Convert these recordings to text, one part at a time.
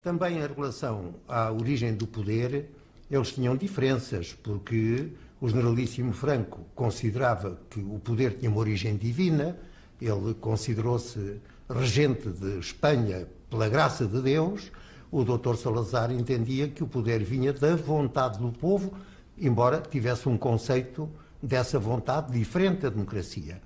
Também em relação à origem do poder, eles tinham diferenças, porque o generalíssimo Franco considerava que o poder tinha uma origem divina, ele considerou-se regente de Espanha pela graça de Deus. O Dr. Salazar entendia que o poder vinha da vontade do povo, embora tivesse um conceito dessa vontade diferente da democracia.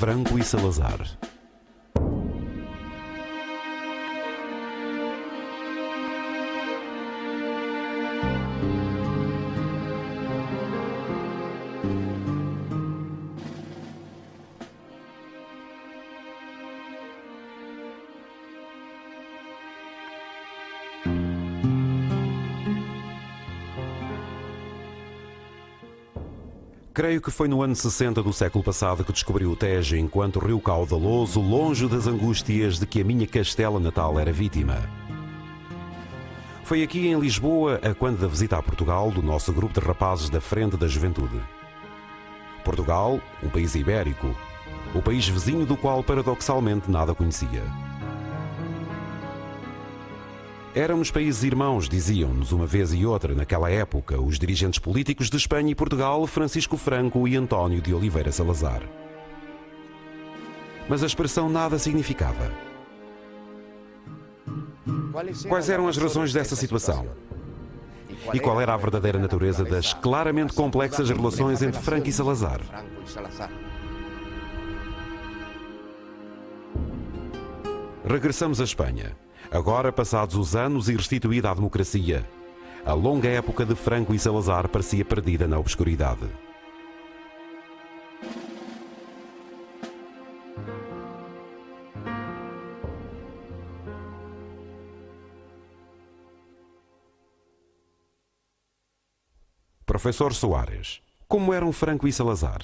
Franco e Salazar. Creio que foi no ano 60 do século passado que descobri o Tejo enquanto rio caudaloso, longe das angústias de que a minha castela natal era vítima. Foi aqui em Lisboa, a quando da visita a Portugal do nosso grupo de rapazes da Frente da Juventude. Portugal, um país ibérico, o país vizinho do qual paradoxalmente nada conhecia. Éramos países irmãos, diziam-nos uma vez e outra naquela época os dirigentes políticos de Espanha e Portugal, Francisco Franco e António de Oliveira Salazar. Mas a expressão nada significava. Quais eram as razões dessa situação? E qual era a verdadeira natureza das claramente complexas relações entre Franco e Salazar? Regressamos à Espanha. Agora, passados os anos e restituída a democracia, a longa época de Franco e Salazar parecia perdida na obscuridade. Professor Soares, como eram Franco e Salazar?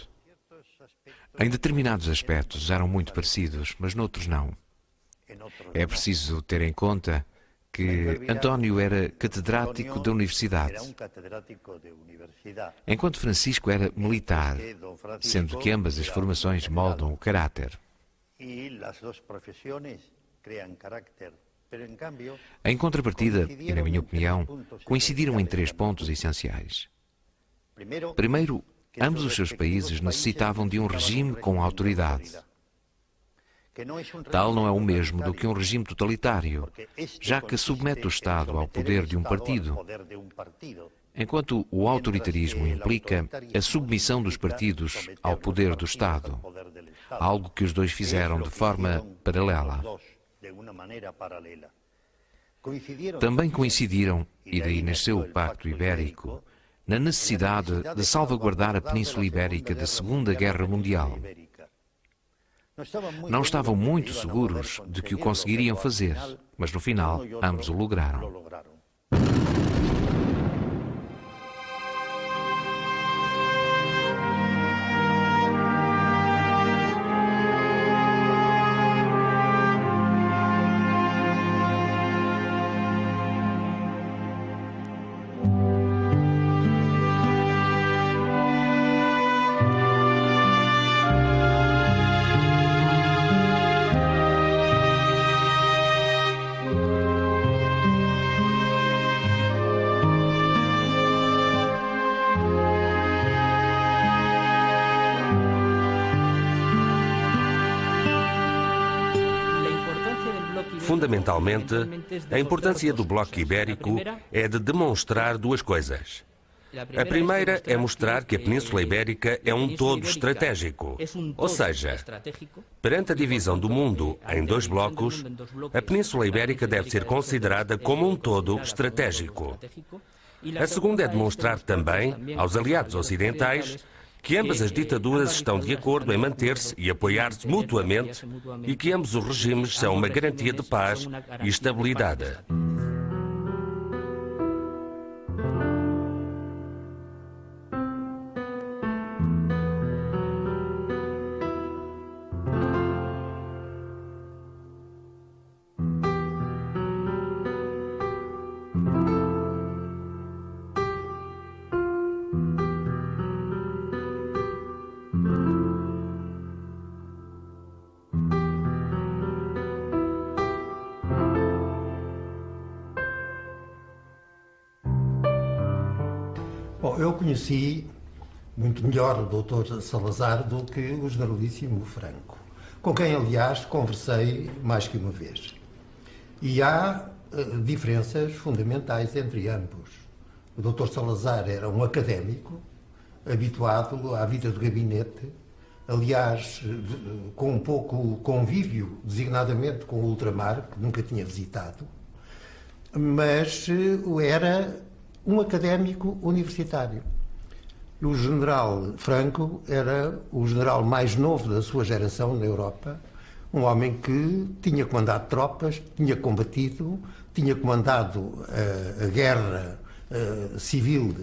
Em determinados aspectos eram muito parecidos, mas noutros não. É preciso ter em conta que António era catedrático da universidade, enquanto Francisco era militar, sendo que ambas as formações moldam o caráter. Em contrapartida, e na minha opinião, coincidiram em 3 pontos essenciais. Primeiro, ambos os seus países necessitavam de um regime com autoridade. Tal não é o mesmo do que um regime totalitário, já que submete o Estado ao poder de um partido, enquanto o autoritarismo implica a submissão dos partidos ao poder do Estado, algo que os dois fizeram de forma paralela. Também coincidiram, e daí nasceu o Pacto Ibérico, na necessidade de salvaguardar a Península Ibérica da Segunda Guerra Mundial. Não estavam muito seguros de que o conseguiriam fazer, mas no final ambos o lograram. Fundamentalmente, a importância do Bloco Ibérico é de demonstrar 2 coisas. A primeira é mostrar que a Península Ibérica é um todo estratégico, ou seja, perante a divisão do mundo em 2 blocos, a Península Ibérica deve ser considerada como um todo estratégico. A segunda é demonstrar também aos aliados ocidentais que ambas as ditaduras estão de acordo em manter-se e apoiar-se mutuamente e que ambos os regimes são uma garantia de paz e estabilidade. Bom, eu conheci muito melhor o Dr. Salazar do que o generalíssimo Franco, com quem, aliás, conversei mais que uma vez. E há diferenças fundamentais entre ambos. O Dr. Salazar era um académico, habituado à vida de gabinete, aliás, com um pouco convívio, designadamente com o ultramar, que nunca tinha visitado, mas era um académico universitário. O general Franco era o general mais novo da sua geração na Europa, um homem que tinha comandado tropas, tinha combatido, tinha comandado a guerra civil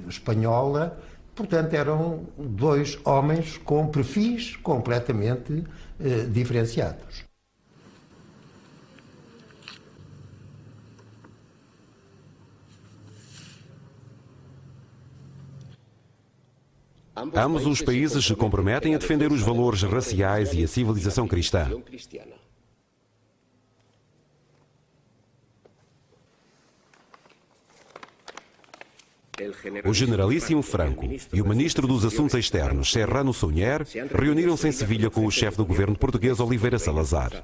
espanhola. Portanto, eram dois homens com perfis completamente diferenciados. Ambos os países se comprometem a defender os valores raciais e a civilização cristã. O generalíssimo Franco e o ministro dos Assuntos Externos, Serrano Suñer, reuniram-se em Sevilha com o chefe do governo português, Oliveira Salazar.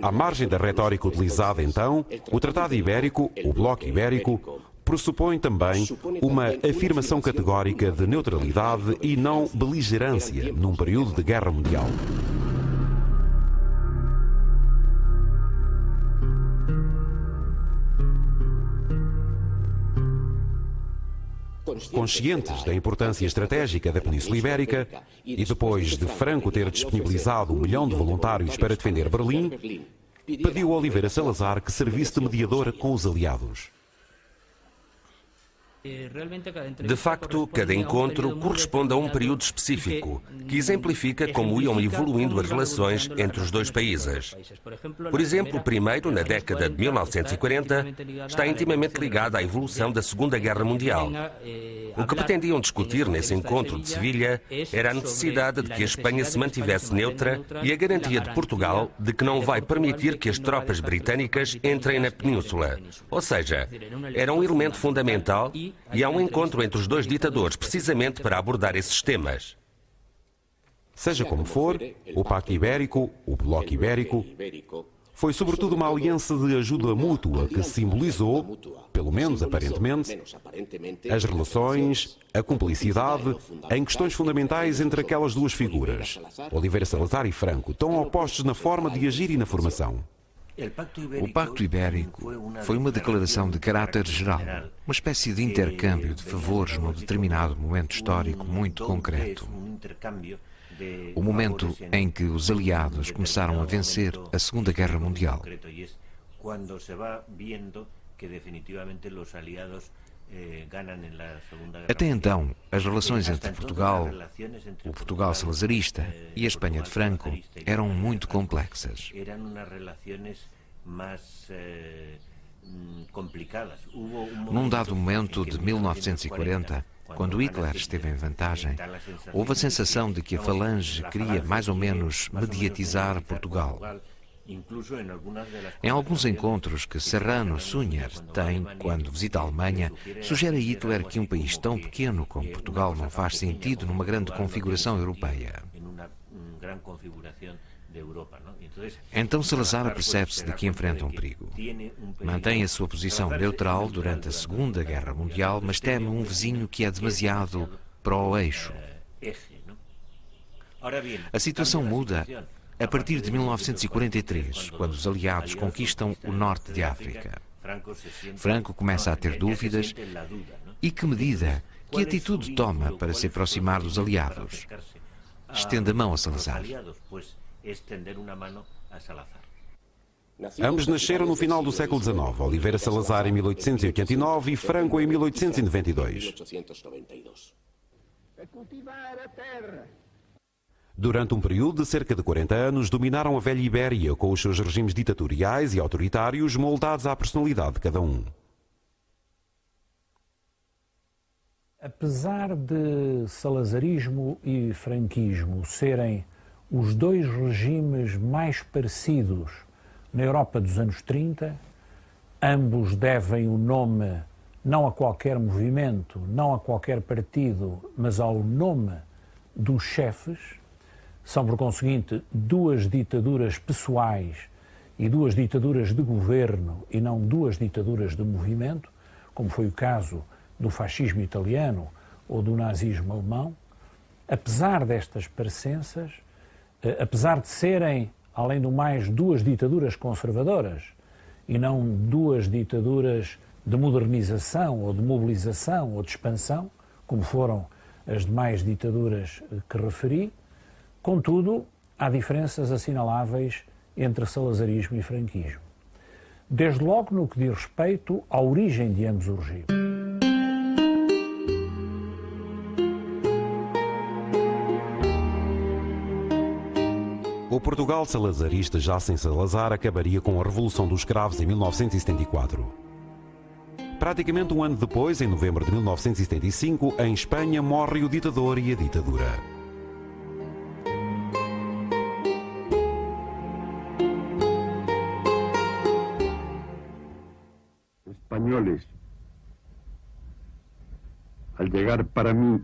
À margem da retórica utilizada então, o Tratado Ibérico, o Bloco Ibérico, pressupõe também uma afirmação categórica de neutralidade e não beligerância num período de guerra mundial. Conscientes da importância estratégica da Península Ibérica e depois de Franco ter disponibilizado 1 milhão de voluntários para defender Berlim, pediu a Oliveira Salazar que servisse de mediador com os aliados. De facto, cada encontro corresponde a um período específico, que exemplifica como iam evoluindo as relações entre os dois países. Por exemplo, o primeiro, na década de 1940, está intimamente ligado à evolução da Segunda Guerra Mundial. O que pretendiam discutir nesse encontro de Sevilha era a necessidade de que a Espanha se mantivesse neutra e a garantia de Portugal de que não vai permitir que as tropas britânicas entrem na península. Ou seja, era um elemento fundamental e há um encontro entre os dois ditadores precisamente para abordar esses temas. Seja como for, o Pacto Ibérico, o Bloco Ibérico, foi sobretudo uma aliança de ajuda mútua que simbolizou, pelo menos aparentemente, as relações, a cumplicidade em questões fundamentais entre aquelas duas figuras, Oliveira Salazar e Franco, tão opostos na forma de agir e na formação. O Pacto Ibérico foi uma declaração de caráter geral, uma espécie de intercâmbio de favores num determinado momento histórico muito concreto. O momento em que os aliados começaram a vencer a Segunda Guerra Mundial. Até então, as relações entre Portugal, o Portugal salazarista e a Espanha de Franco eram muito complexas. Num dado momento de 1940, quando Hitler esteve em vantagem, houve a sensação de que a Falange queria mais ou menos mediatizar Portugal. Em alguns encontros que Serrano Suñer tem quando visita a Alemanha, sugere a Hitler que um país tão pequeno como Portugal não faz sentido numa grande configuração europeia. Então Salazar apercebe-se de que enfrenta um perigo. Mantém a sua posição neutral durante a Segunda Guerra Mundial, mas teme um vizinho que é demasiado para o eixo. A situação muda a partir de 1943, quando os aliados conquistam o norte de África. Franco começa a ter dúvidas. E que medida, que atitude toma para se aproximar dos aliados? Estende a mão a Salazar. Ambos nasceram no final do século XIX, Oliveira Salazar em 1889 e Franco em 1892. Durante um período de cerca de 40 anos, dominaram a velha Ibéria com os seus regimes ditatoriais e autoritários moldados à personalidade de cada um. Apesar de salazarismo e franquismo serem os dois regimes mais parecidos na Europa dos anos 30, ambos devem o nome não a qualquer movimento, não a qualquer partido, mas ao nome dos chefes. São, por conseguinte, duas ditaduras pessoais e duas ditaduras de governo e não duas ditaduras de movimento, como foi o caso do fascismo italiano ou do nazismo alemão. Apesar destas parecenças, apesar de serem, além do mais, duas ditaduras conservadoras e não duas ditaduras de modernização ou de mobilização ou de expansão, como foram as demais ditaduras que referi, contudo, há diferenças assinaláveis entre salazarismo e franquismo. Desde logo no que diz respeito à origem de ambos os regimes. O Portugal salazarista, já sem Salazar, acabaria com a Revolução dos Cravos em 1974. Praticamente um ano depois, em novembro de 1975, em Espanha, morre o ditador e a ditadura. Españoles, al llegar para mí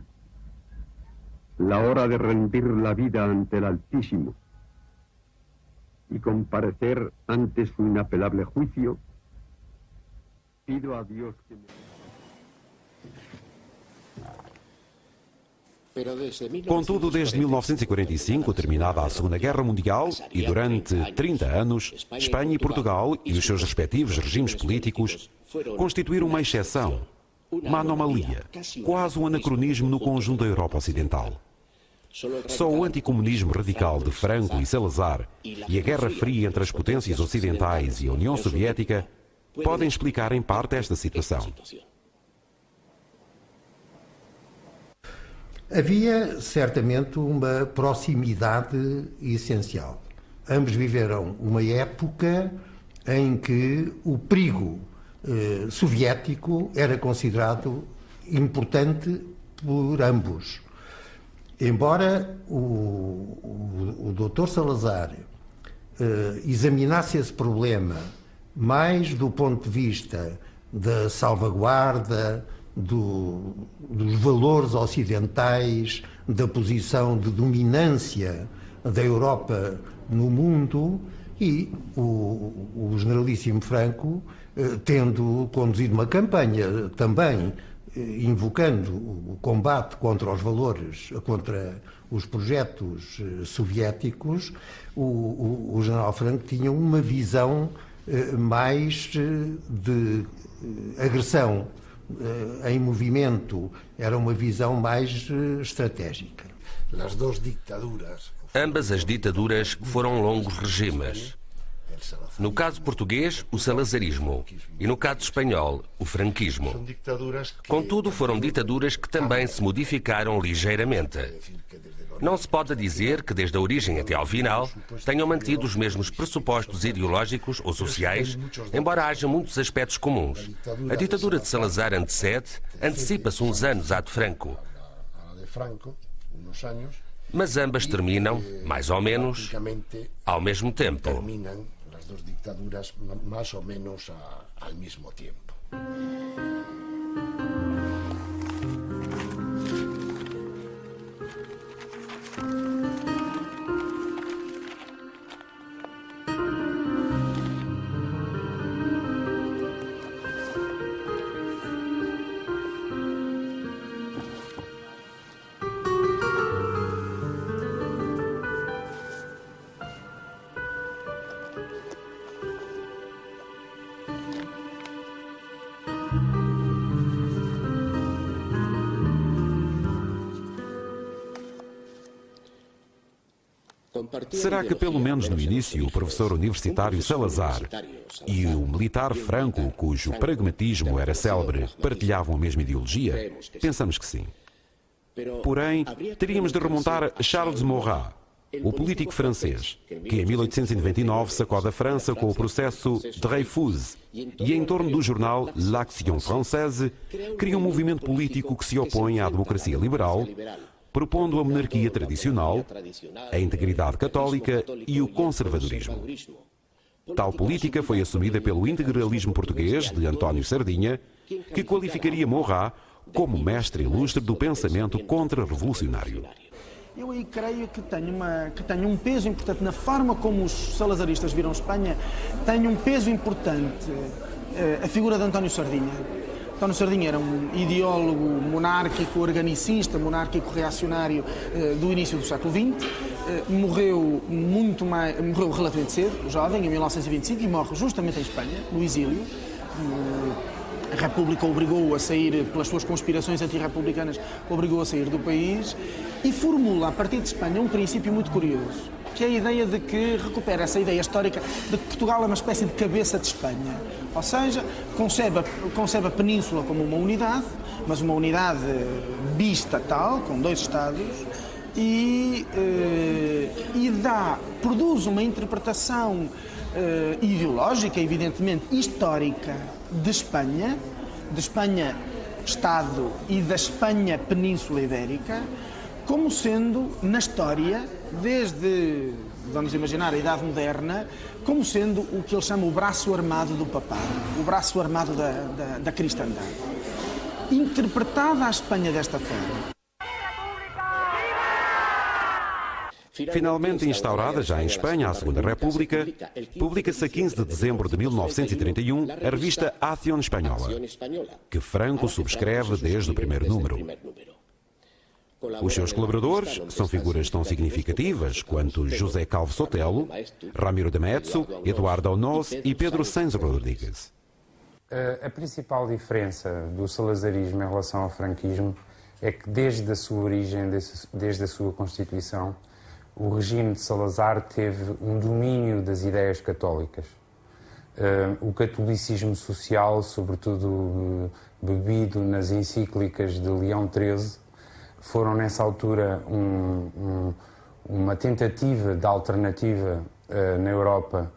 la hora de rendir la vida ante el Altísimo y comparecer ante su inapelable juicio, pido a Dios que me... Contudo, desde 1945, terminada a Segunda Guerra Mundial, e durante 30 anos, Espanha e Portugal e os seus respectivos regimes políticos constituíram uma exceção, uma anomalia, quase um anacronismo no conjunto da Europa Ocidental. Só o anticomunismo radical de Franco e Salazar e a Guerra Fria entre as potências ocidentais e a União Soviética podem explicar em parte esta situação. Havia certamente uma proximidade essencial. Ambos viveram uma época em que o perigo soviético era considerado importante por ambos. Embora o Dr. Salazar examinasse esse problema mais do ponto de vista da salvaguarda dos valores ocidentais, da posição de dominância da Europa no mundo, e o generalíssimo Franco, tendo conduzido uma campanha também invocando o combate contra os valores, contra os projetos soviéticos, o general Franco tinha uma visão mais de agressão em movimento, era uma visão mais estratégica. Ambas as ditaduras foram longos regimes. No caso português, o salazarismo, e no caso espanhol, o franquismo. Contudo, foram ditaduras que também se modificaram ligeiramente. Não se pode dizer que, desde a origem até ao final, tenham mantido os mesmos pressupostos ideológicos ou sociais, embora haja muitos aspectos comuns. A ditadura de Salazar antecipa-se uns anos à de Franco. Mas ambas terminam, mais ou menos, ao mesmo tempo. As duas dictaduras mais ou menos ao mesmo tempo. Será que, pelo menos no início, o professor universitário Salazar e o militar Franco, cujo pragmatismo era célebre, partilhavam a mesma ideologia? Pensamos que sim. Porém, teríamos de remontar a Charles Maurras, o político francês, que em 1899 sacode a França com o processo Dreyfus e, em torno do jornal L'Action Française, cria um movimento político que se opõe à democracia liberal, propondo a monarquia tradicional, a integridade católica e o conservadorismo. Tal política foi assumida pelo integralismo português de António Sardinha, que qualificaria Maurras como mestre ilustre do pensamento contra-revolucionário. Eu aí creio que tenho um peso importante na forma como os salazaristas viram Espanha, tem um peso importante a figura de António Sardinha. António Sardinha era um ideólogo monárquico, organicista, monárquico reacionário do início do século XX. Morreu relativamente cedo, jovem, em 1925, e morre justamente em Espanha, no exílio. A República obrigou-o a sair, pelas suas conspirações antirrepublicanas, obrigou-o a sair do país e formula, a partir de Espanha, um princípio muito curioso, que é a ideia de que recupera essa ideia histórica de que Portugal é uma espécie de cabeça de Espanha. Ou seja, concebe a Península como uma unidade, mas uma unidade bistatal, com 2 Estados, e produz uma interpretação ideológica, evidentemente histórica, de Espanha Estado e da Espanha Península Ibérica, como sendo, na história, desde, vamos imaginar, a Idade Moderna, como sendo o que ele chama o braço armado do papado, o braço armado da cristandade. Interpretada a Espanha desta forma. Finalmente instaurada já em Espanha a Segunda República, publica-se a 15 de dezembro de 1931 a revista Acción Española, que Franco subscreve desde o primeiro número. Os seus colaboradores são figuras tão significativas quanto José Calvo Sotelo, Ramiro de Metzo, Eduardo Onoz e Pedro Sainz Rodrigues. A principal diferença do salazarismo em relação ao franquismo é que desde a sua origem, desde a sua constituição, o regime de Salazar teve um domínio das ideias católicas. O catolicismo social, sobretudo bebido nas encíclicas de Leão XIII, foram nessa altura uma tentativa de alternativa na Europa,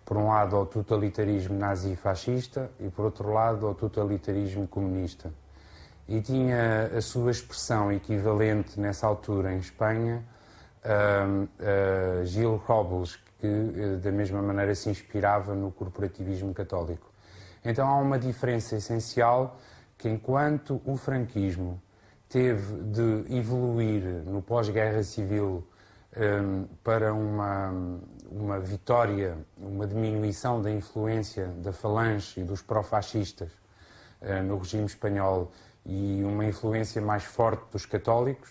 por um lado ao totalitarismo nazi-fascista e por outro lado ao totalitarismo comunista. E tinha a sua expressão equivalente nessa altura em Espanha, Gil Robles, que da mesma maneira se inspirava no corporativismo católico. Então há uma diferença essencial, que enquanto o franquismo teve de evoluir no pós-guerra civil para uma vitória, uma diminuição da influência da falange e dos pró-fascistas no regime espanhol e uma influência mais forte dos católicos,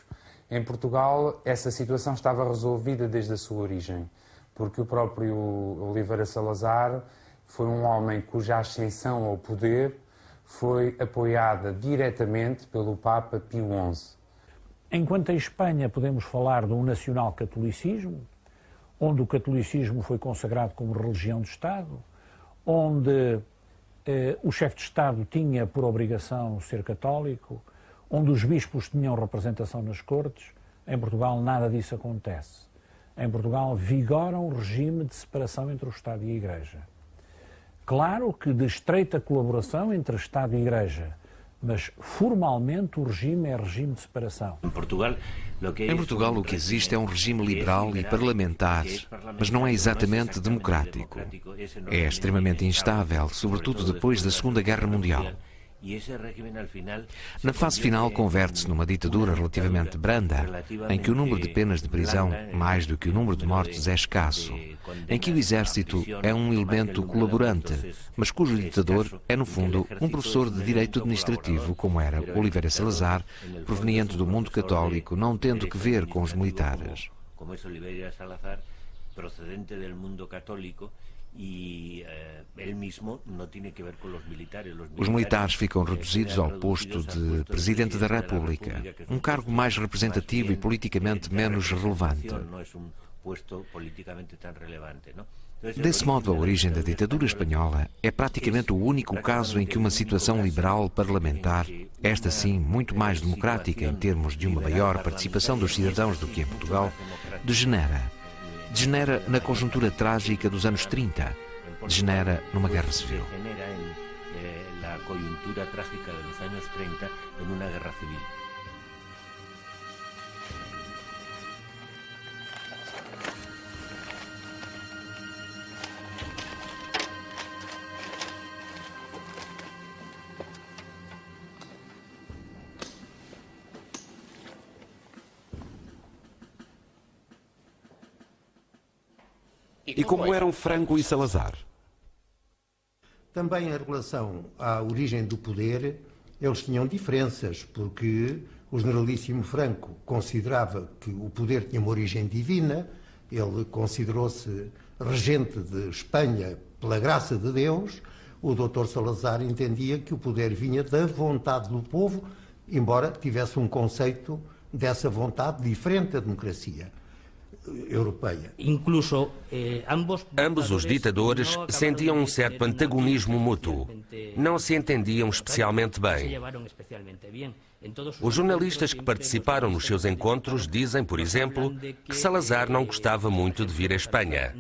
em Portugal essa situação estava resolvida desde a sua origem, porque o próprio Oliveira Salazar foi um homem cuja ascensão ao poder foi apoiada diretamente pelo Papa Pio XI. Enquanto em Espanha podemos falar de um nacional-catolicismo, onde o catolicismo foi consagrado como religião de Estado, onde o chefe de Estado tinha por obrigação ser católico, onde os bispos tinham representação nas cortes, em Portugal nada disso acontece. Em Portugal vigora um regime de separação entre o Estado e a Igreja. Claro que de estreita colaboração entre Estado e Igreja, mas formalmente o regime é regime de separação. Em Portugal o que existe é um regime liberal e parlamentar, mas não é exatamente democrático. É extremamente instável, sobretudo depois da Segunda Guerra Mundial. Na fase final converte-se numa ditadura relativamente branda, em que o número de penas de prisão, mais do que o número de mortes, é escasso, em que o exército é um elemento colaborante, mas cujo ditador é, no fundo, um professor de direito administrativo, como era Oliveira Salazar, proveniente do mundo católico, não tendo que ver com os militares. Os militares ficam reduzidos ao posto de Presidente da República, um cargo mais representativo e politicamente menos relevante. Desse modo, a origem da ditadura espanhola é praticamente o único caso em que uma situação liberal parlamentar, esta sim muito mais democrática em termos de uma maior participação dos cidadãos do que em Portugal, degenera. Degenera na conjuntura trágica dos anos 30, degenera numa guerra civil. E como eram Franco e Salazar? Também em relação à origem do poder, eles tinham diferenças, porque o generalíssimo Franco considerava que o poder tinha uma origem divina, ele considerou-se regente de Espanha pela graça de Deus. O Dr. Salazar entendia que o poder vinha da vontade do povo, embora tivesse um conceito dessa vontade diferente da democracia europeia. Ambos os ditadores sentiam um certo antagonismo mútuo. Não se entendiam especialmente bem. Os jornalistas que participaram nos seus encontros dizem, por exemplo, que Salazar não gostava muito de vir à Espanha.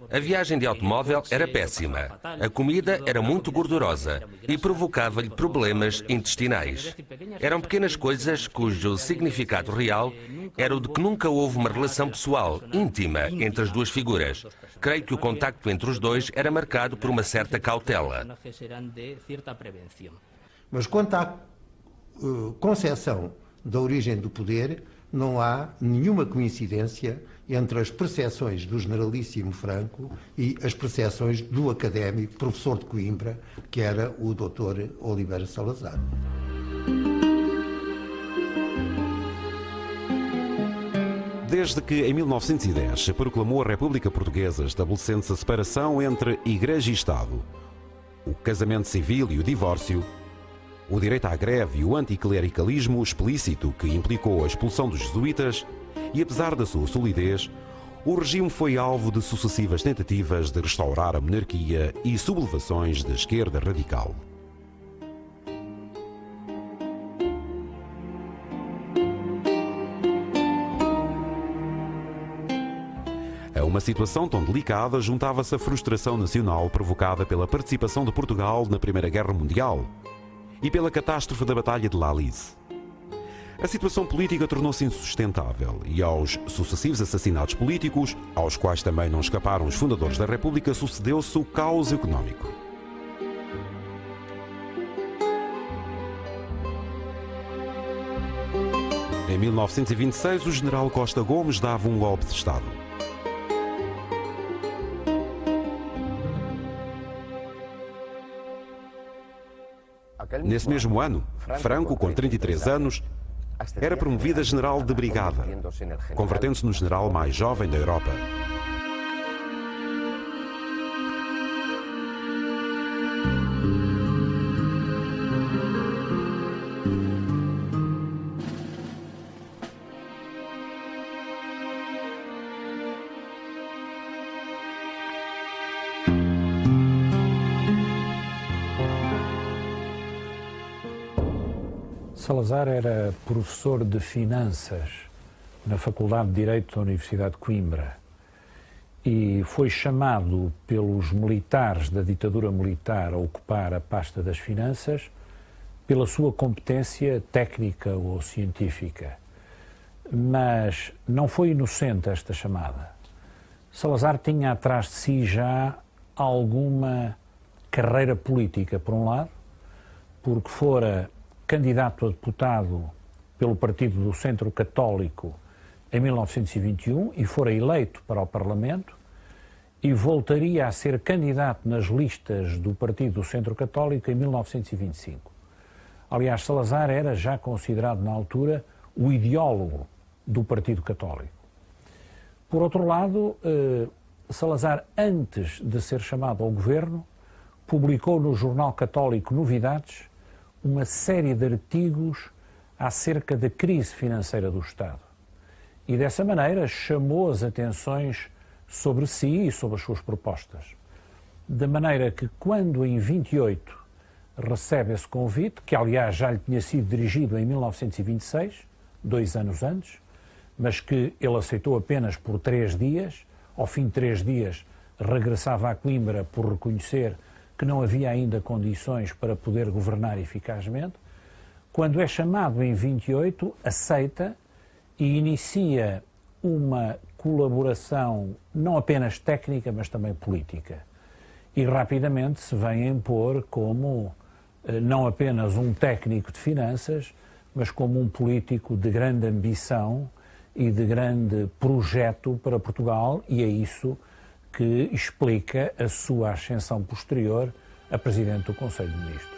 A viagem de automóvel era péssima, a comida era muito gordurosa e provocava-lhe problemas intestinais. Eram pequenas coisas cujo significado real era o de que nunca houve uma relação pessoal, íntima, entre as duas figuras. Creio que o contacto entre os dois era marcado por uma certa cautela. Mas quanto à concepção da origem do poder, não há nenhuma coincidência entre as percepções do generalíssimo Franco e as percepções do académico, professor de Coimbra, que era o Dr. Oliveira Salazar. Desde que, em 1910, se proclamou a República Portuguesa, estabelecendo-se a separação entre Igreja e Estado, o casamento civil e o divórcio, o direito à greve e o anticlericalismo explícito que implicou a expulsão dos jesuítas, e apesar da sua solidez, o regime foi alvo de sucessivas tentativas de restaurar a monarquia e sublevações da esquerda radical. A uma situação tão delicada juntava-se a frustração nacional provocada pela participação de Portugal na Primeira Guerra Mundial e pela catástrofe da Batalha de Lalize. A situação política tornou-se insustentável e aos sucessivos assassinatos políticos, aos quais também não escaparam os fundadores da República, sucedeu-se o caos económico. Em 1926, o general Costa Gomes dava um golpe de Estado. Nesse mesmo ano, Franco, com 33 anos, era promovido a general de brigada, convertendo-se no general mais jovem da Europa. Salazar era professor de finanças na Faculdade de Direito da Universidade de Coimbra e foi chamado pelos militares da ditadura militar a ocupar a pasta das finanças pela sua competência técnica ou científica. Mas não foi inocente esta chamada. Salazar tinha atrás de si já alguma carreira política, por um lado, porque fora candidato a deputado pelo Partido do Centro Católico em 1921 e fora eleito para o Parlamento e voltaria a ser candidato nas listas do Partido do Centro Católico em 1925. Aliás, Salazar era já considerado na altura o ideólogo do Partido Católico. Por outro lado, Salazar, antes de ser chamado ao governo, publicou no jornal católico Novidades uma série de artigos acerca da crise financeira do Estado. e dessa maneira chamou as atenções sobre si e sobre as suas propostas. De maneira que quando em 28 recebe esse convite, que aliás já lhe tinha sido dirigido em 1926, 2 anos antes, mas que ele aceitou apenas por 3 dias, ao fim de 3 dias regressava a Coimbra por reconhecer que não havia ainda condições para poder governar eficazmente. Quando é chamado em 28, aceita e inicia uma colaboração não apenas técnica, mas também política. E rapidamente se vem a impor como não apenas um técnico de finanças, mas como um político de grande ambição e de grande projeto para Portugal, e é isso que explica a sua ascensão posterior a Presidente do Conselho de Ministros.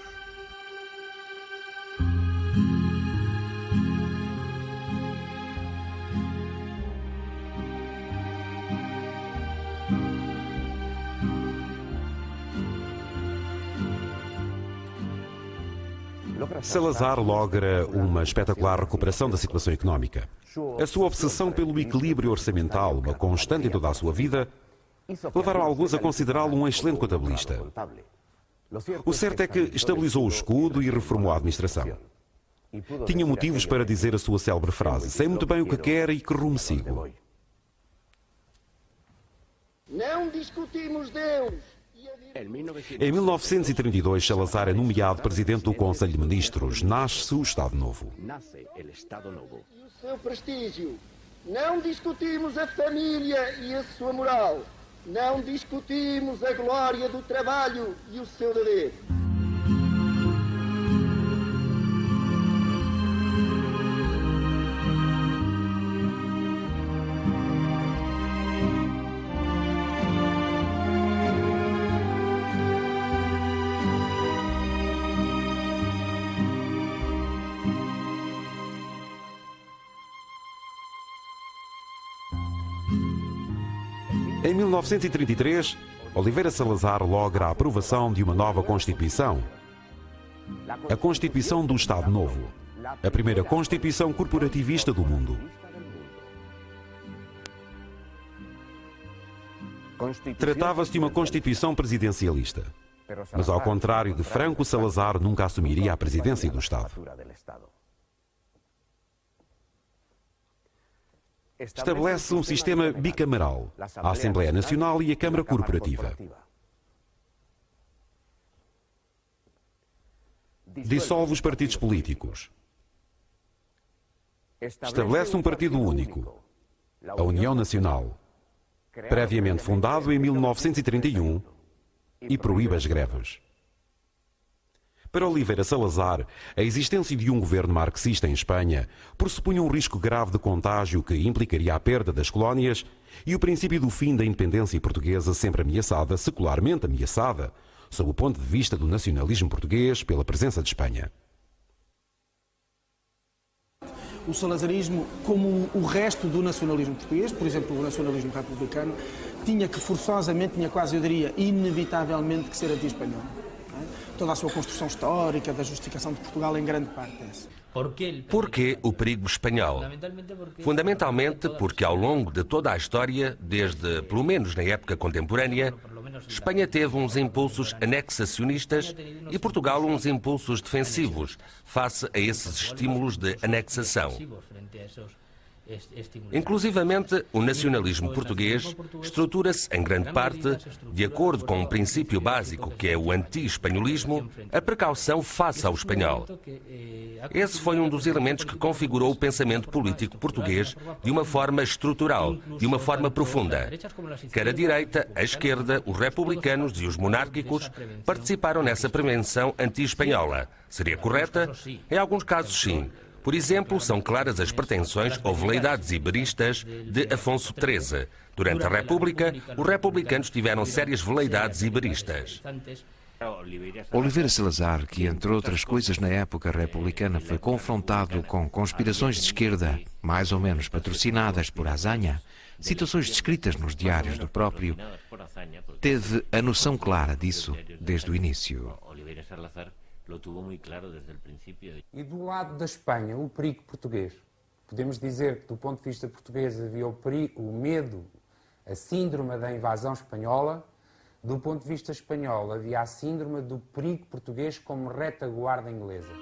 Salazar logra uma espetacular recuperação da situação económica. A sua obsessão pelo equilíbrio orçamental, uma constante em toda a sua vida, levaram alguns a considerá-lo um excelente contabilista. O certo é que estabilizou o escudo e reformou a administração. Tinha motivos para dizer a sua célebre frase: sei muito bem o que quero e que rumo sigo. Não discutimos Deus. Em 1932, Salazar é nomeado Presidente do Conselho de Ministros. Nasce o Estado Novo. E o seu prestígio. Não discutimos a família e a sua moral. Não discutimos a glória do trabalho e o seu dever. Em 1933, Oliveira Salazar logra a aprovação de uma nova Constituição, a Constituição do Estado Novo, a primeira Constituição corporativista do mundo. Tratava-se de uma Constituição presidencialista, mas ao contrário de Franco, Salazar nunca assumiria a presidência do Estado. Estabelece um sistema bicameral, a Assembleia Nacional e a Câmara Corporativa. Dissolve os partidos políticos. Estabelece um partido único, a União Nacional, previamente fundado em 1931, e proíbe as greves. Para Oliveira Salazar, a existência de um governo marxista em Espanha pressupunha um risco grave de contágio que implicaria a perda das colónias e o princípio do fim da independência portuguesa, sempre ameaçada, secularmente ameaçada, sob o ponto de vista do nacionalismo português pela presença de Espanha. O salazarismo, como o resto do nacionalismo português, por exemplo, o nacionalismo republicano, tinha que forçosamente, tinha quase, eu diria, inevitavelmente que ser anti-espanhol. Toda a sua construção histórica, da justificação de Portugal, em grande parte é essa. Por que o perigo espanhol? Fundamentalmente porque ao longo de toda a história, desde pelo menos na época contemporânea, Espanha teve uns impulsos anexacionistas e Portugal uns impulsos defensivos face a esses estímulos de anexação. Inclusivamente, o nacionalismo português estrutura-se, em grande parte, de acordo com um princípio básico que é o anti-espanholismo, a precaução face ao espanhol. Esse foi um dos elementos que configurou o pensamento político português de uma forma estrutural, de uma forma profunda. Quer a direita, a esquerda, os republicanos e os monárquicos participaram nessa prevenção anti-espanhola. Seria correta? Em alguns casos, sim. Por exemplo, são claras as pretensões ou veleidades iberistas de Afonso XIII. Durante a República, os republicanos tiveram sérias veleidades iberistas. Oliveira Salazar, que entre outras coisas na época republicana foi confrontado com conspirações de esquerda, mais ou menos patrocinadas por Azaña, situações descritas nos diários do próprio, teve a noção clara disso desde o início. E do lado da Espanha, o perigo português? Podemos dizer que, do ponto de vista português, havia o medo, a síndrome da invasão espanhola. Do ponto de vista espanhol, havia a síndrome do perigo português como retaguarda inglesa.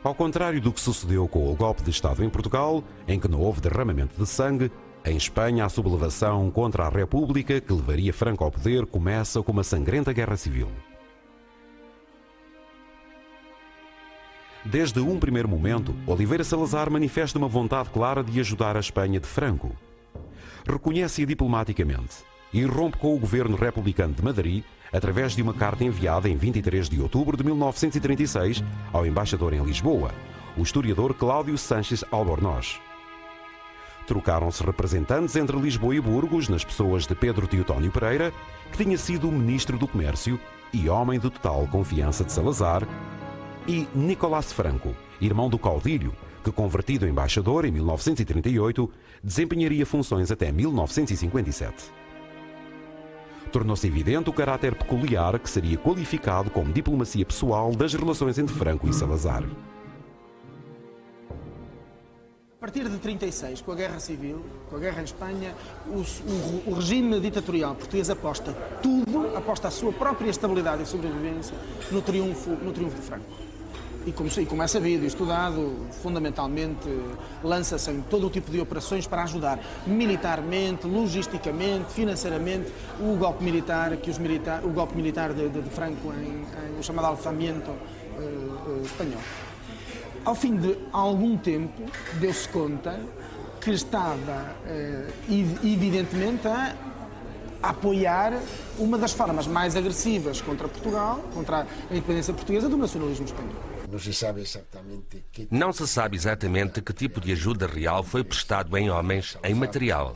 Ao contrário do que sucedeu com o golpe de Estado em Portugal, em que não houve derramamento de sangue, em Espanha a sublevação contra a República, que levaria Franco ao poder, começa com uma sangrenta guerra civil. Desde um primeiro momento, Oliveira Salazar manifesta uma vontade clara de ajudar a Espanha de Franco. Reconhece-a diplomaticamente e rompe com o governo republicano de Madrid através de uma carta enviada em 23 de outubro de 1936 ao embaixador em Lisboa, o historiador Cláudio Sanches Albornoz. Trocaram-se representantes entre Lisboa e Burgos nas pessoas de Pedro Teotónio Pereira, que tinha sido o ministro do Comércio e homem de total confiança de Salazar, e Nicolás Franco, irmão do caudilho, que, convertido em embaixador em 1938, desempenharia funções até 1957. Tornou-se evidente o caráter peculiar que seria qualificado como diplomacia pessoal das relações entre Franco e Salazar. A partir de 36, com a Guerra Civil, com a Guerra em Espanha, o regime ditatorial português aposta a sua própria estabilidade e sobrevivência no triunfo de Franco. E como é sabido e estudado, fundamentalmente lança-se em todo o tipo de operações para ajudar militarmente, logisticamente, financeiramente o golpe militar de Franco o chamado alzamiento espanhol. Ao fim de algum tempo, deu-se conta que estava, evidentemente, a apoiar uma das formas mais agressivas contra Portugal, contra a independência portuguesa, do nacionalismo espanhol. Não se sabe exatamente que tipo de ajuda real foi prestado em homens, em material.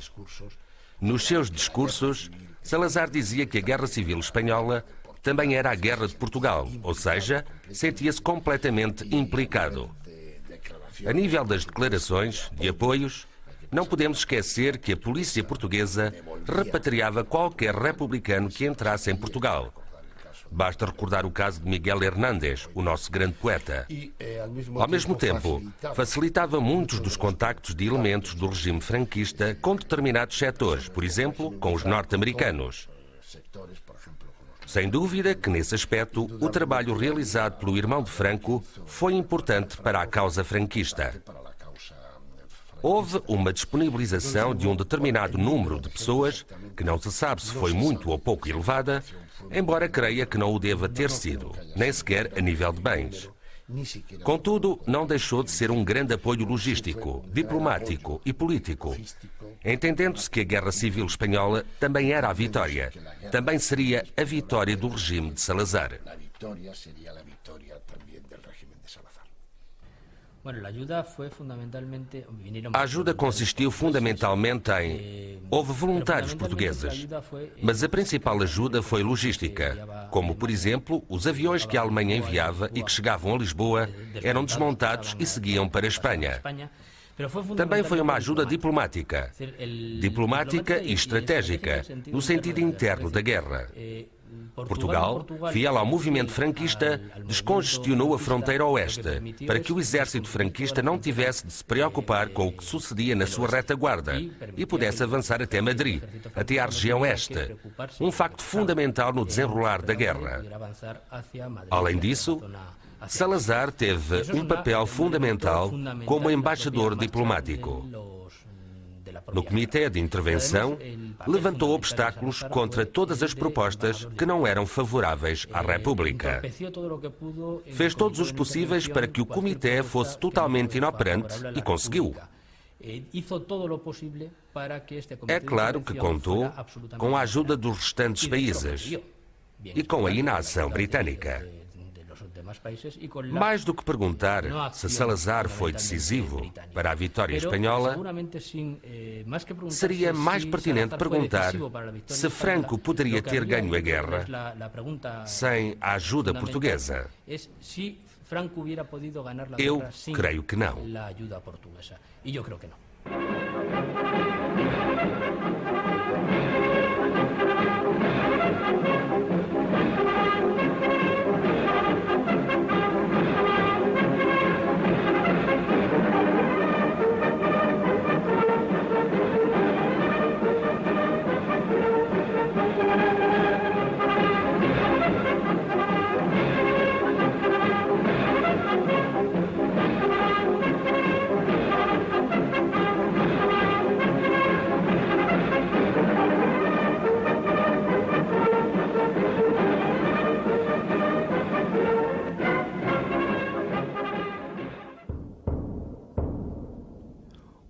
Nos seus discursos, Salazar dizia que a Guerra Civil Espanhola também era a Guerra de Portugal, ou seja, sentia-se completamente implicado. A nível das declarações, de apoios, não podemos esquecer que a polícia portuguesa repatriava qualquer republicano que entrasse em Portugal. Basta recordar o caso de Miguel Hernández, o nosso grande poeta. Ao mesmo tempo, facilitava muitos dos contactos de elementos do regime franquista com determinados setores, por exemplo, com os norte-americanos. Sem dúvida que, nesse aspecto, o trabalho realizado pelo irmão de Franco foi importante para a causa franquista. Houve uma disponibilização de um determinado número de pessoas, que não se sabe se foi muito ou pouco elevada, embora creia que não o deva ter sido, nem sequer a nível de bens. Contudo, não deixou de ser um grande apoio logístico, diplomático e político, entendendo-se que a Guerra Civil Espanhola também era a vitória, também seria a vitória do regime de Salazar. A ajuda consistiu fundamentalmente em... Houve voluntários portugueses, mas a principal ajuda foi logística, como, por exemplo, os aviões que a Alemanha enviava e que chegavam a Lisboa eram desmontados e seguiam para a Espanha. Também foi uma ajuda diplomática e estratégica, no sentido interno da guerra. Portugal, fiel ao movimento franquista, descongestionou a fronteira oeste para que o exército franquista não tivesse de se preocupar com o que sucedia na sua retaguarda e pudesse avançar até Madrid, até à região este, um facto fundamental no desenrolar da guerra. Além disso, Salazar teve um papel fundamental como embaixador diplomático. No Comitê de Intervenção, levantou obstáculos contra todas as propostas que não eram favoráveis à República. Fez todos os possíveis para que o Comitê fosse totalmente inoperante e conseguiu. É claro que contou com a ajuda dos restantes países e com a inação britânica. Mais do que perguntar se Salazar foi decisivo para a vitória espanhola, seria mais pertinente perguntar se Franco poderia ter ganho a guerra sem a ajuda portuguesa. Eu creio que não.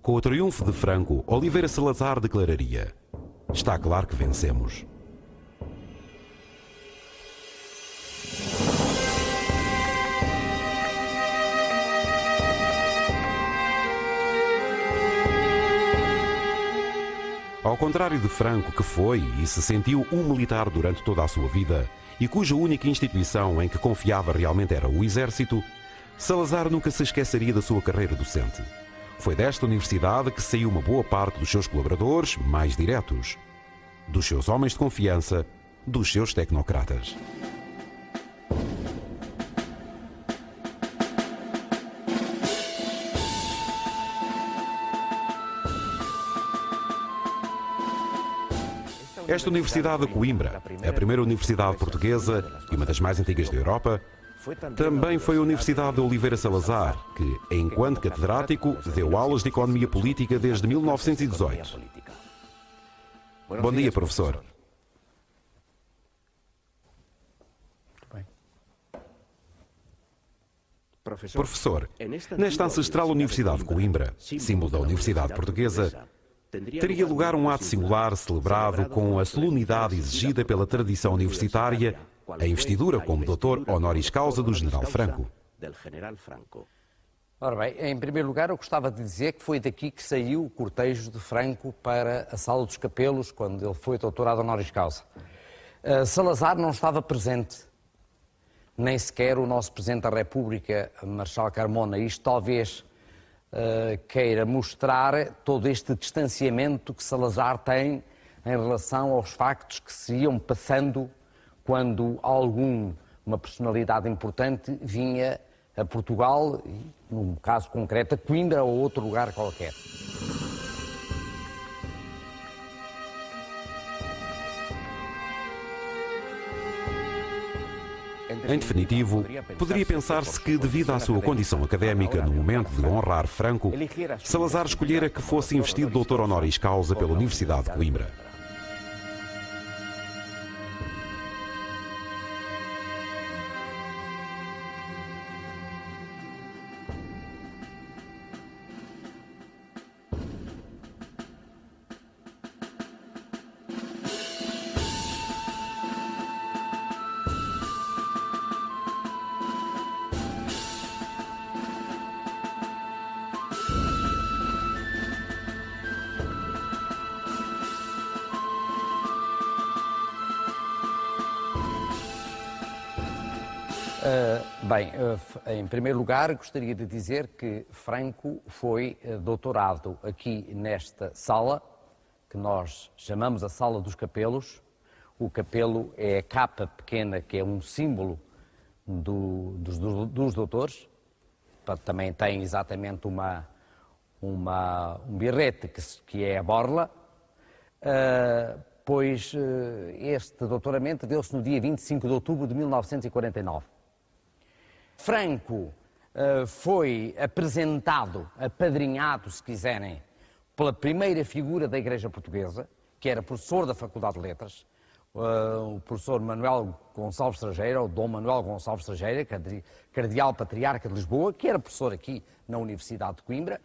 Com o triunfo de Franco, Oliveira Salazar declararia: "Está claro que vencemos." Ao contrário de Franco, que foi e se sentiu um militar durante toda a sua vida e cuja única instituição em que confiava realmente era o Exército, Salazar nunca se esqueceria da sua carreira docente. Foi desta universidade que saiu uma boa parte dos seus colaboradores mais diretos, dos seus homens de confiança, dos seus tecnocratas. Esta Universidade de Coimbra, a primeira universidade portuguesa e uma das mais antigas da Europa, também foi a Universidade de Oliveira Salazar, que, enquanto catedrático, deu aulas de economia política desde 1918. Bom dia, professor. Professor, nesta ancestral Universidade de Coimbra, símbolo da Universidade Portuguesa, teria lugar um ato singular celebrado com a solenidade exigida pela tradição universitária, a investidura como doutor honoris causa do General Franco. Ora bem, em primeiro lugar eu gostava de dizer que foi daqui que saiu o cortejo de Franco para a Sala dos Capelos, quando ele foi doutorado honoris causa. Salazar não estava presente, nem sequer o nosso Presidente da República, Marechal Carmona. Isto talvez queira mostrar todo este distanciamento que Salazar tem em relação aos factos que se iam passando quando uma personalidade importante vinha a Portugal, e, num caso concreto, a Coimbra ou outro lugar qualquer. Em definitivo, poderia pensar-se que, devido à sua condição académica no momento de honrar Franco, Salazar escolhera que fosse investido doutor honoris causa pela Universidade de Coimbra. Bem, em primeiro lugar, gostaria de dizer que Franco foi doutorado aqui nesta sala, que nós chamamos a Sala dos Capelos. O capelo é a capa pequena, que é um símbolo dos doutores. Também tem exatamente um birrete, que é a borla. Pois este doutoramento deu-se no dia 25 de outubro de 1949. Franco foi apresentado, apadrinhado, se quiserem, pela primeira figura da Igreja Portuguesa, que era professor da Faculdade de Letras, o professor Manuel Gonçalves Trajeira, ou Dom Manuel Gonçalves Trajeira, cardeal patriarca de Lisboa, que era professor aqui na Universidade de Coimbra.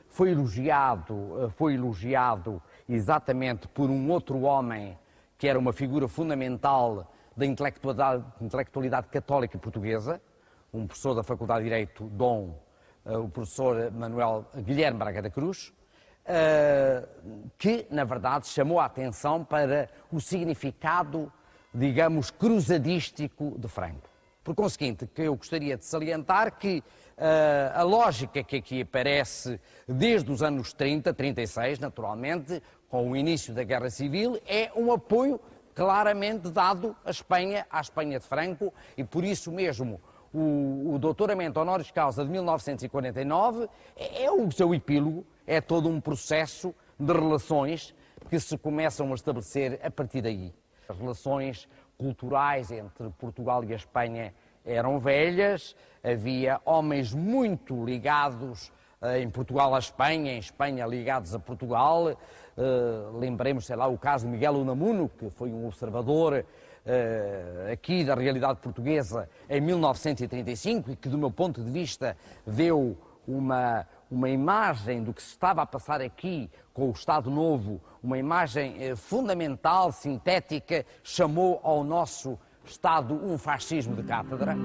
Foi elogiado exatamente por um outro homem que era uma figura fundamental da intelectualidade católica portuguesa, um professor da Faculdade de Direito, o professor Guilherme Braga da Cruz, que, na verdade, chamou a atenção para o significado, digamos, cruzadístico de Franco. Por conseguinte, que eu gostaria de salientar que a lógica que aqui aparece desde os anos 30, 36, naturalmente, com o início da Guerra Civil, é um apoio claramente dado à Espanha de Franco, e por isso mesmo o doutoramento honoris causa de 1949 é o seu epílogo, é todo um processo de relações que se começam a estabelecer a partir daí. As relações culturais entre Portugal e a Espanha eram velhas, havia homens muito ligados em Portugal à Espanha, em Espanha ligados a Portugal. Lembremos, sei lá, o caso de Miguel Unamuno, que foi um observador aqui da realidade portuguesa em 1935 e que, do meu ponto de vista, deu uma imagem do que se estava a passar aqui com o Estado Novo, uma imagem fundamental, sintética, chamou ao nosso Estado um fascismo de cátedra.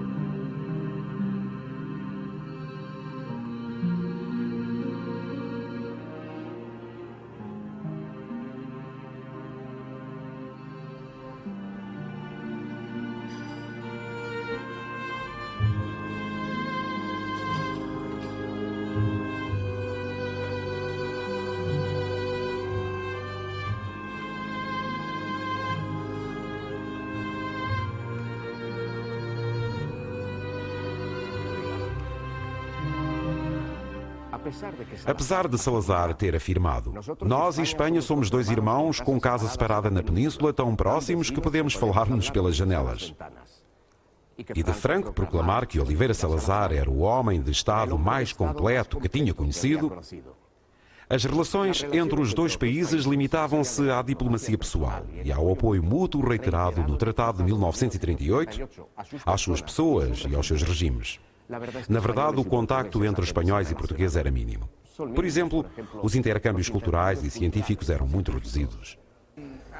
Apesar de Salazar ter afirmado: nós e Espanha somos dois irmãos com casa separada na península, tão próximos que podemos falar-nos pelas janelas. E de Franco proclamar que Oliveira Salazar era o homem de Estado mais completo que tinha conhecido, as relações entre os dois países limitavam-se à diplomacia pessoal e ao apoio mútuo reiterado no Tratado de 1938 às suas pessoas e aos seus regimes. Na verdade, o contacto entre espanhóis e portugueses era mínimo. Por exemplo, os intercâmbios culturais e científicos eram muito reduzidos.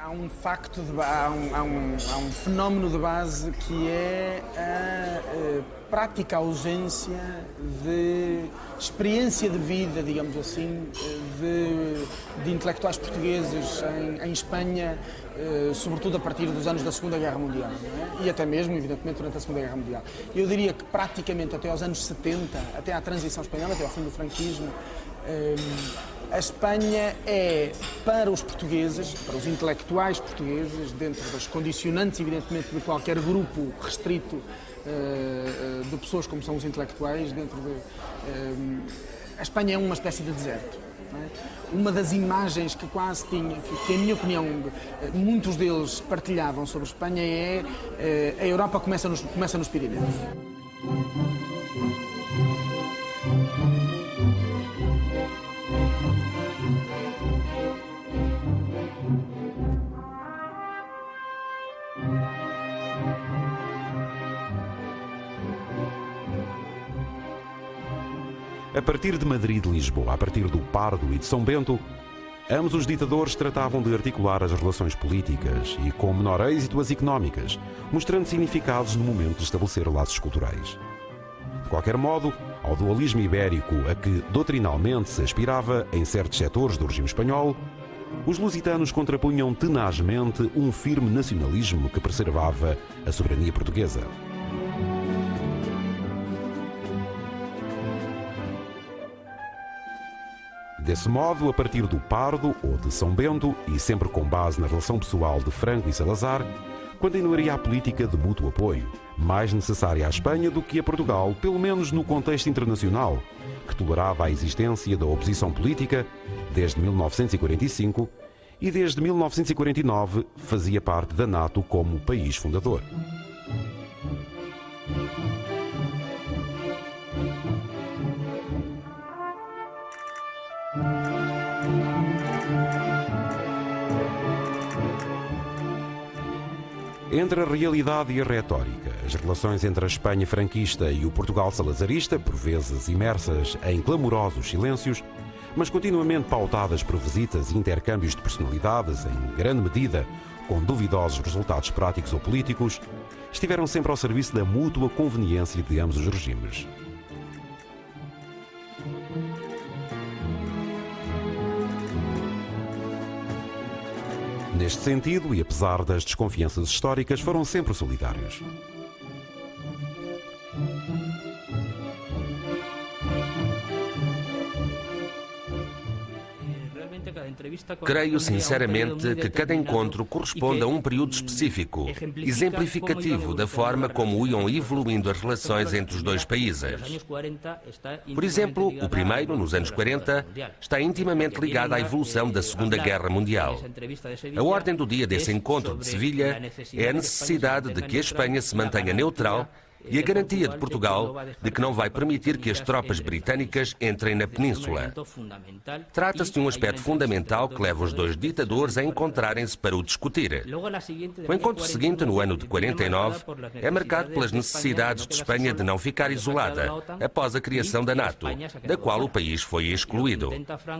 Há um facto, há um fenómeno de base que é a prática ausência de experiência de vida, digamos assim, de intelectuais portugueses em Espanha, sobretudo a partir dos anos da Segunda Guerra Mundial, não é? E até mesmo, evidentemente, durante a Segunda Guerra Mundial. Eu diria que praticamente até aos anos 70, até à transição espanhola, até ao fim do franquismo, a Espanha é, para os portugueses, para os intelectuais portugueses, dentro das condicionantes, evidentemente, de qualquer grupo restrito de pessoas como são os intelectuais, a Espanha é uma espécie de deserto. Não é? Uma das imagens que quase tinha, que em minha opinião muitos deles partilhavam sobre Espanha é a Europa começa nos Pirineus. A partir de Madrid e de Lisboa, a partir do Pardo e de São Bento, ambos os ditadores tratavam de articular as relações políticas e, com menor êxito, as económicas, mostrando significados no momento de estabelecer laços culturais. De qualquer modo, ao dualismo ibérico a que doutrinalmente se aspirava em certos setores do regime espanhol, os lusitanos contrapunham tenazmente um firme nacionalismo que preservava a soberania portuguesa. Desse modo, a partir do Pardo ou de São Bento, e sempre com base na relação pessoal de Franco e Salazar, continuaria a política de mútuo apoio, mais necessária à Espanha do que a Portugal, pelo menos no contexto internacional, que tolerava a existência da oposição política desde 1945 e desde 1949 fazia parte da NATO como país fundador. Entre a realidade e a retórica, as relações entre a Espanha franquista e o Portugal salazarista, por vezes imersas em clamorosos silêncios, mas continuamente pautadas por visitas e intercâmbios de personalidades, em grande medida com duvidosos resultados práticos ou políticos, estiveram sempre ao serviço da mútua conveniência de ambos os regimes. Neste sentido, e apesar das desconfianças históricas, foram sempre solidários. Creio sinceramente que cada encontro corresponde a um período específico, exemplificativo da forma como iam evoluindo as relações entre os dois países. Por exemplo, o primeiro, nos anos 40, está intimamente ligado à evolução da Segunda Guerra Mundial. A ordem do dia desse encontro de Sevilha é a necessidade de que a Espanha se mantenha neutral e a garantia de Portugal de que não vai permitir que as tropas britânicas entrem na península. Trata-se de um aspecto fundamental que leva os dois ditadores a encontrarem-se para o discutir. O encontro seguinte, no ano de 49, é marcado pelas necessidades de Espanha de não ficar isolada após a criação da NATO, da qual o país foi excluído.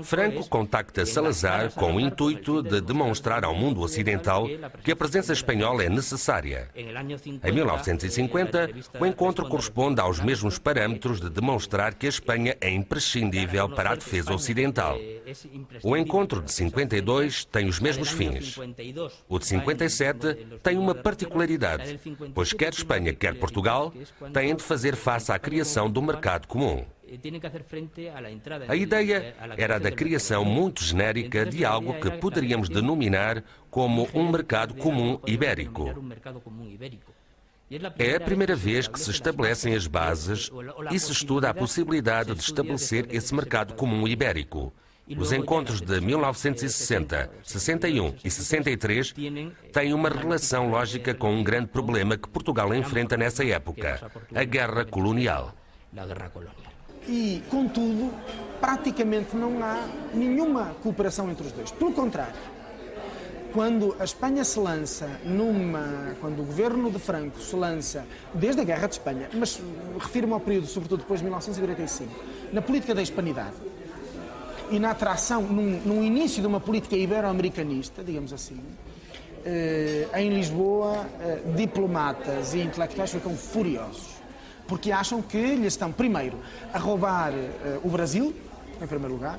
Franco contacta Salazar com o intuito de demonstrar ao mundo ocidental que a presença espanhola é necessária. Em 1950, o encontro corresponde aos mesmos parâmetros de demonstrar que a Espanha é imprescindível para a defesa ocidental. O encontro de 52 tem os mesmos fins. O de 57 tem uma particularidade, pois quer Espanha, quer Portugal, têm de fazer face à criação do mercado comum. A ideia era a da criação muito genérica de algo que poderíamos denominar como um mercado comum ibérico. É a primeira vez que se estabelecem as bases e se estuda a possibilidade de estabelecer esse mercado comum ibérico. Os encontros de 1960, 61 e 63 têm uma relação lógica com um grande problema que Portugal enfrenta nessa época, a guerra colonial. E, contudo, praticamente não há nenhuma cooperação entre os dois. Pelo contrário, quando a Espanha se lança quando o governo de Franco se lança, desde a Guerra de Espanha, mas refiro-me ao período, sobretudo depois de 1945, na política da hispanidade e na atração, num início de uma política ibero-americanista, digamos assim, em Lisboa, diplomatas e intelectuais ficam furiosos, porque acham que lhes estão, primeiro, a roubar o Brasil, em primeiro lugar,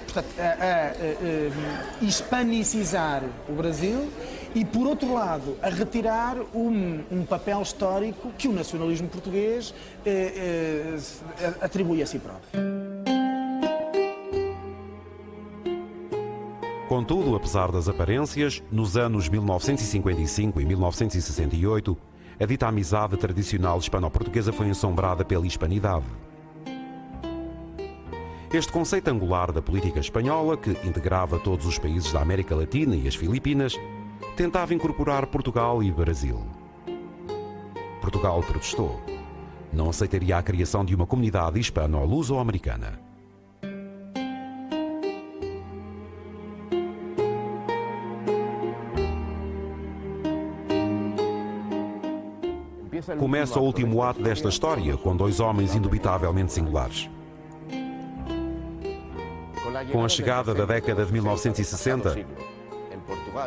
portanto, a hispanicizar o Brasil e, por outro lado, a retirar um papel histórico que o nacionalismo português atribui a si próprio. Contudo, apesar das aparências, nos anos 1955 e 1968, a dita amizade tradicional hispano-portuguesa foi ensombrada pela hispanidade. Este conceito angular da política espanhola, que integrava todos os países da América Latina e as Filipinas, tentava incorporar Portugal e Brasil. Portugal protestou. Não aceitaria a criação de uma comunidade hispano-luso-americana. Começa o último ato desta história, com dois homens indubitavelmente singulares. Com a chegada da década de 1960,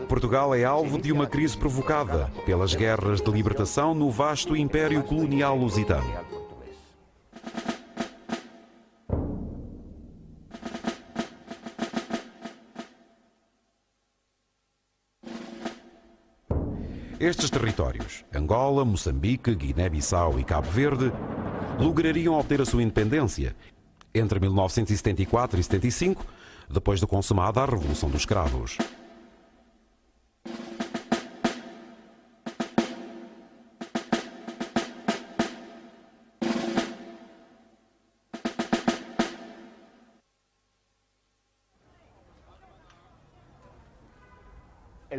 Portugal é alvo de uma crise provocada pelas guerras de libertação no vasto império colonial lusitano. Estes territórios, Angola, Moçambique, Guiné-Bissau e Cabo Verde, lograriam obter a sua independência entre 1974 e 75, depois de consumada a Revolução dos Cravos.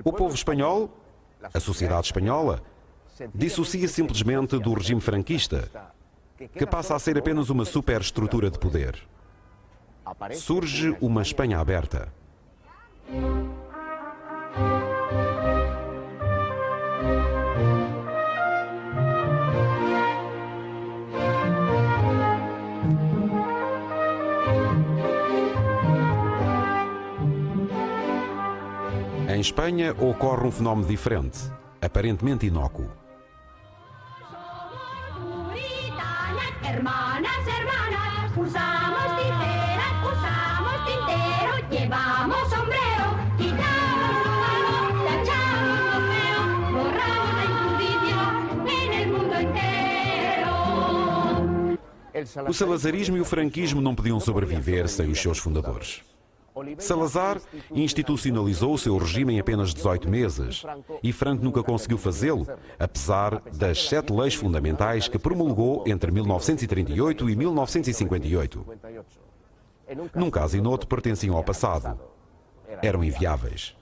O povo espanhol, a sociedade espanhola, dissocia simplesmente do regime franquista, que passa a ser apenas uma superestrutura de poder. Surge uma Espanha aberta. Em Espanha ocorre um fenómeno diferente, aparentemente inócuo. O salazarismo e o franquismo não podiam sobreviver sem os seus fundadores. Salazar institucionalizou o seu regime em apenas 18 meses e Franco nunca conseguiu fazê-lo, apesar das 7 leis fundamentais que promulgou entre 1938 e 1958. Num caso e noutro pertenciam ao passado. Eram inviáveis.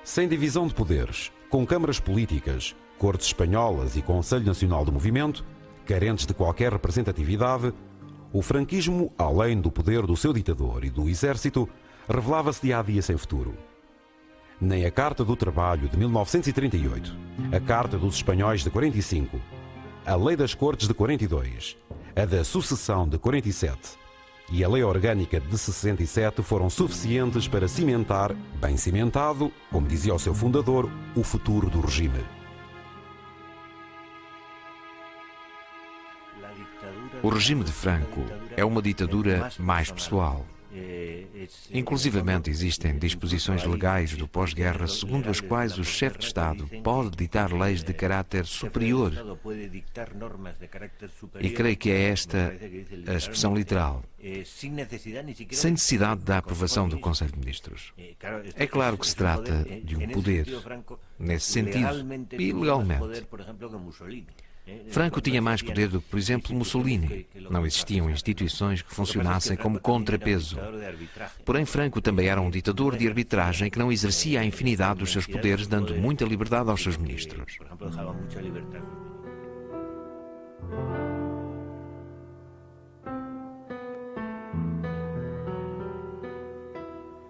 Sem divisão de poderes, com câmaras políticas, Cortes espanholas e Conselho Nacional do Movimento, carentes de qualquer representatividade, o franquismo, além do poder do seu ditador e do exército, revelava-se dia a dia sem futuro. Nem a Carta do Trabalho de 1938, a Carta dos Espanhóis de 45, a Lei das Cortes de 42, a da Sucessão de 47 e a Lei Orgânica de 67 foram suficientes para cimentar, bem cimentado, como dizia o seu fundador, o futuro do regime. O regime de Franco é uma ditadura mais pessoal. Inclusivamente existem disposições legais do pós-guerra segundo as quais o chefe de Estado pode ditar leis de caráter superior. E creio que é esta a expressão literal, sem necessidade da aprovação do Conselho de Ministros. É claro que se trata de um poder, nesse sentido, ilegalmente. Franco tinha mais poder do que, por exemplo, Mussolini. Não existiam instituições que funcionassem como contrapeso. Porém, Franco também era um ditador de arbitragem que não exercia a infinidade dos seus poderes, dando muita liberdade aos seus ministros.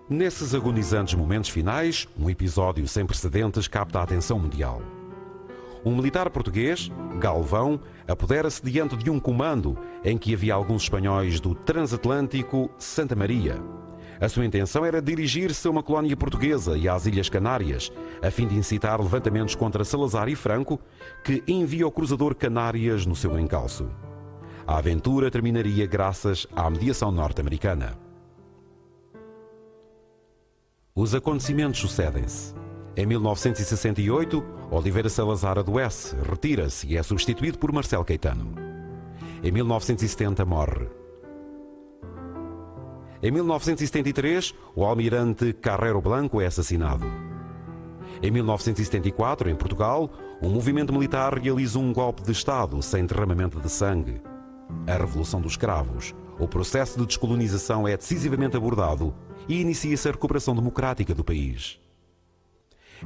Nesses agonizantes momentos finais, um episódio sem precedentes capta a atenção mundial. Um militar português, Galvão, apodera-se diante de um comando em que havia alguns espanhóis do transatlântico Santa Maria. A sua intenção era dirigir-se a uma colónia portuguesa e às Ilhas Canárias, a fim de incitar levantamentos contra Salazar e Franco, que envia o cruzador Canárias no seu encalço. A aventura terminaria graças à mediação norte-americana. Os acontecimentos sucedem-se. Em 1968, Oliveira Salazar adoece, retira-se e é substituído por Marcelo Caetano. Em 1970 morre. Em 1973, o almirante Carrero Blanco é assassinado. Em 1974, em Portugal, um movimento militar realiza um golpe de Estado sem derramamento de sangue. A Revolução dos Cravos. O processo de descolonização é decisivamente abordado e inicia-se a recuperação democrática do país.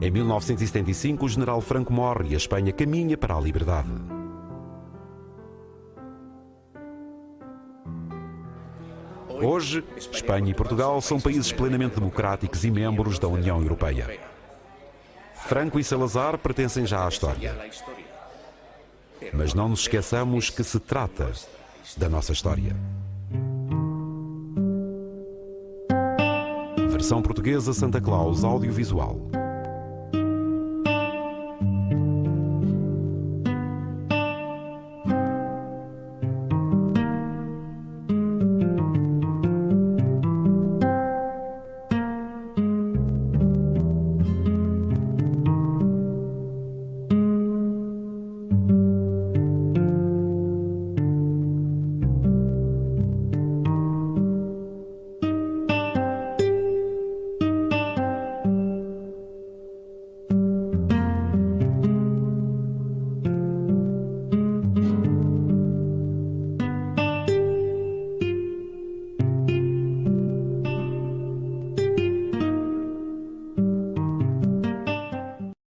Em 1975, o general Franco morre e a Espanha caminha para a liberdade. Hoje, Espanha e Portugal são países plenamente democráticos e membros da União Europeia. Franco e Salazar pertencem já à história. Mas não nos esqueçamos que se trata da nossa história. Versão portuguesa Santa Claus Audiovisual.